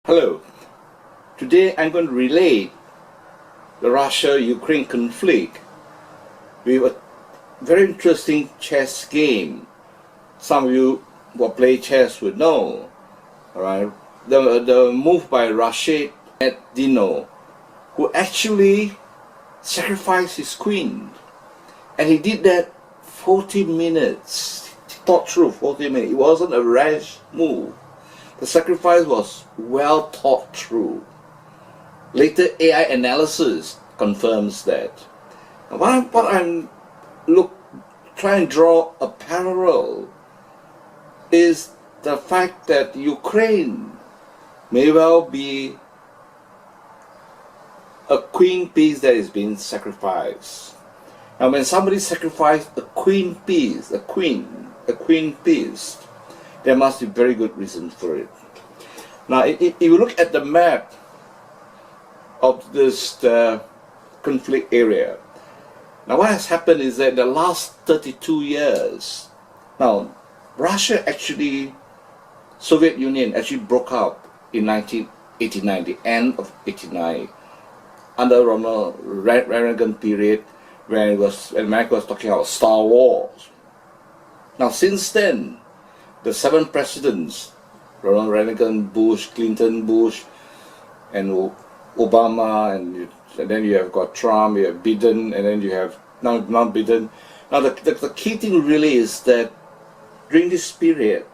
Hello, today I'm going to relate the Russia-Ukraine conflict with a very interesting chess game. Some of you who play chess would know, alright? The move by Nezhmetdinov, who actually sacrificed his queen, and he did that 40 minutes. He thought through 40 minutes. It wasn't a rash move. The sacrifice was well thought through. Later AI analysis confirms that. What I'm trying to draw a parallel is the fact that Ukraine may well be a queen piece that is being sacrificed. And when somebody sacrifices a queen piece, a queen piece, there must be very good reason for it. Now, if you look at the map of this conflict area, now what has happened is that the last 32 years, now Russia actually, Soviet Union actually broke up in 1989, the end of 89, under Ronald Reagan period, when America was talking about Star Wars. Now since then, the 7 presidents, Ronald Reagan, Bush, Clinton, Bush, and Obama, and then you have got Trump, you have Biden, and then you have now Biden. Now the key thing really is that during this period,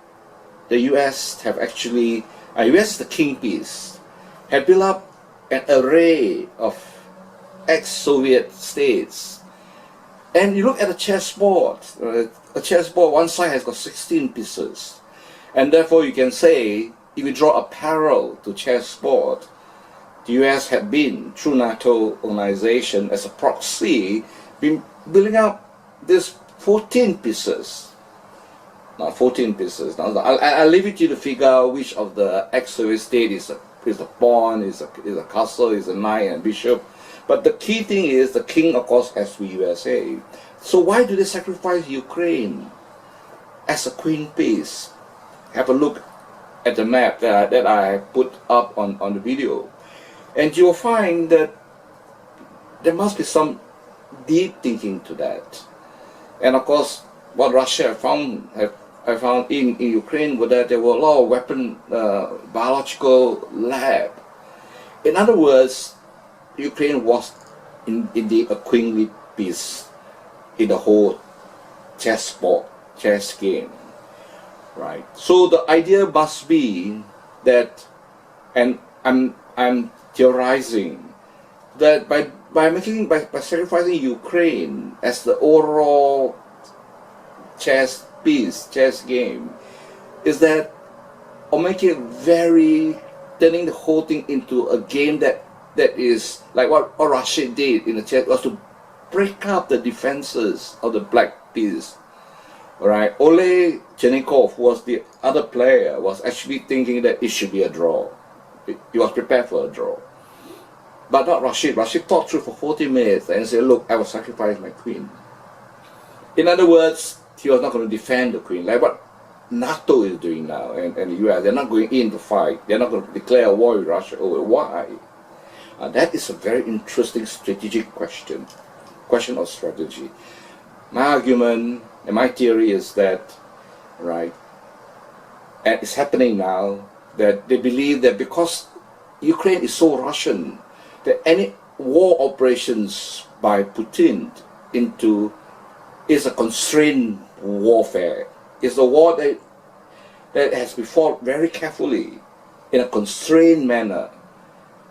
the US have actually, US is the king piece, have built up an array of ex-Soviet states. And you look at a chessboard, one side has got 16 pieces. And therefore you can say, if you draw a parallel to chessboard, the US had been, through NATO organization, as a proxy, been building up these 14 pieces. Now 14 pieces. Now I'll leave it to you to figure out which of the ex-Soviet state is a pawn, is a castle, is a knight and bishop. But the key thing is, the king, of course, has to be USA. So why do they sacrifice Ukraine as a queen piece? Have a look at the map that I put up on the video. And you'll find that there must be some deep thinking to that. And of course, what Russia I found in Ukraine was that there were a lot of weapon, biological lab. In other words, Ukraine was indeed a queenly piece in the whole chess game, right? So the idea must be that, and I'm theorizing that by sacrificing Ukraine as the overall chess piece, chess game, is that, or making it very, turning the whole thing into a game that is like what Russia did in the chess, was to break up the defenses of the black piece. Alright, Ole Chernikov was the other player, was actually thinking that it should be a draw. He was prepared for a draw. But not Rashid. Rashid thought through for 40 minutes and said, look, I will sacrifice my queen. In other words, he was not going to defend the queen, like what NATO is doing now, and the US. They're not going in to fight. They're not going to declare a war with Russia. Oh, why? That is a very interesting strategic question of strategy. My argument and my theory is that, right, and it's happening now, that they believe that because Ukraine is so Russian, that any war operations by Putin is a constrained warfare. It's a war that has been fought very carefully in a constrained manner.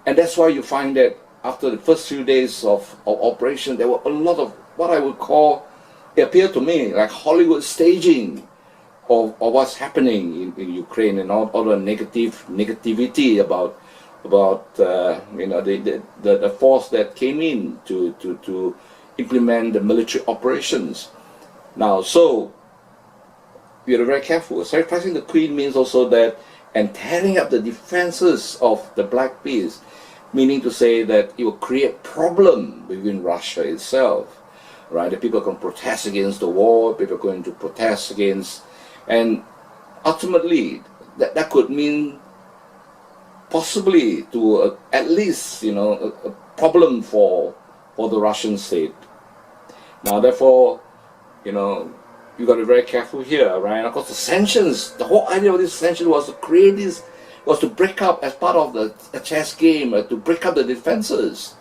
And that's why you find that after the first few days of operation, there were a lot of what I would call, it appeared to me like Hollywood staging of what's happening in Ukraine, and all the negativity about the force that came in to implement the military operations. Now, so we are very careful. Sacrificing the queen means also that, and tearing up the defenses of the black piece, meaning to say that it will create problem within Russia itself, right? The people can protest against the war, people are going to protest against, and ultimately that could mean possibly to at least, a problem for the Russian state. Now, therefore, you got to be very careful here, right? Of course, the sanctions, the whole idea of this sanction was to create this, was to break up as part of the chess game, to break up the defenses,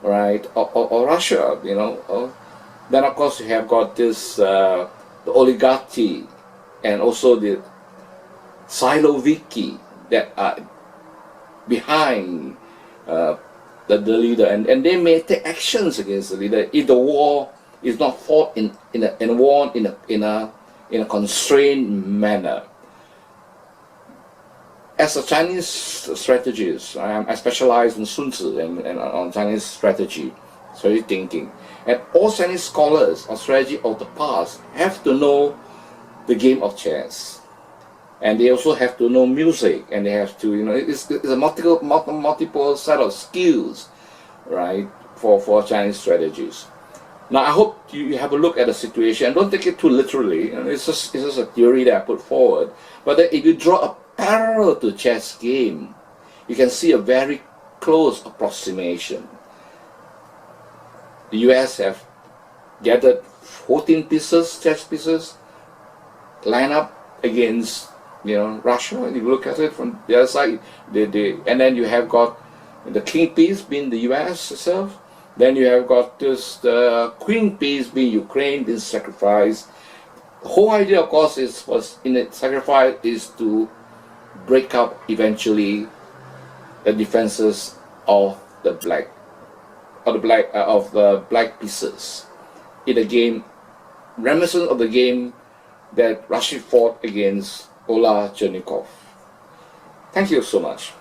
right, of Russia, Then, of course, you have got this, the oligarchy, and also the Siloviki that are behind the leader, and they may take actions against the leader if the war is not fought in a constrained manner. As a Chinese strategist, I specialize in Sun Tzu and on Chinese strategy thinking. And all Chinese scholars of strategy of the past have to know the game of chess. And they also have to know music, and they have to, it's a multiple set of skills, right, for Chinese strategies. Now, I hope you have a look at the situation, and don't take it too literally. It's just a theory that I put forward. But then if you draw a parallel to chess game, you can see a very close approximation. The US have gathered 14 chess pieces, line up against Russia. And you look at it from the other side, and then you have got the king piece being the US itself. Then you have got the queen piece being Ukraine, being sacrificed. The whole idea, of course, sacrifice is to break up eventually the defenses of the black pieces in a game reminiscent of the game that Russia fought against Ola Chernikov. Thank you so much.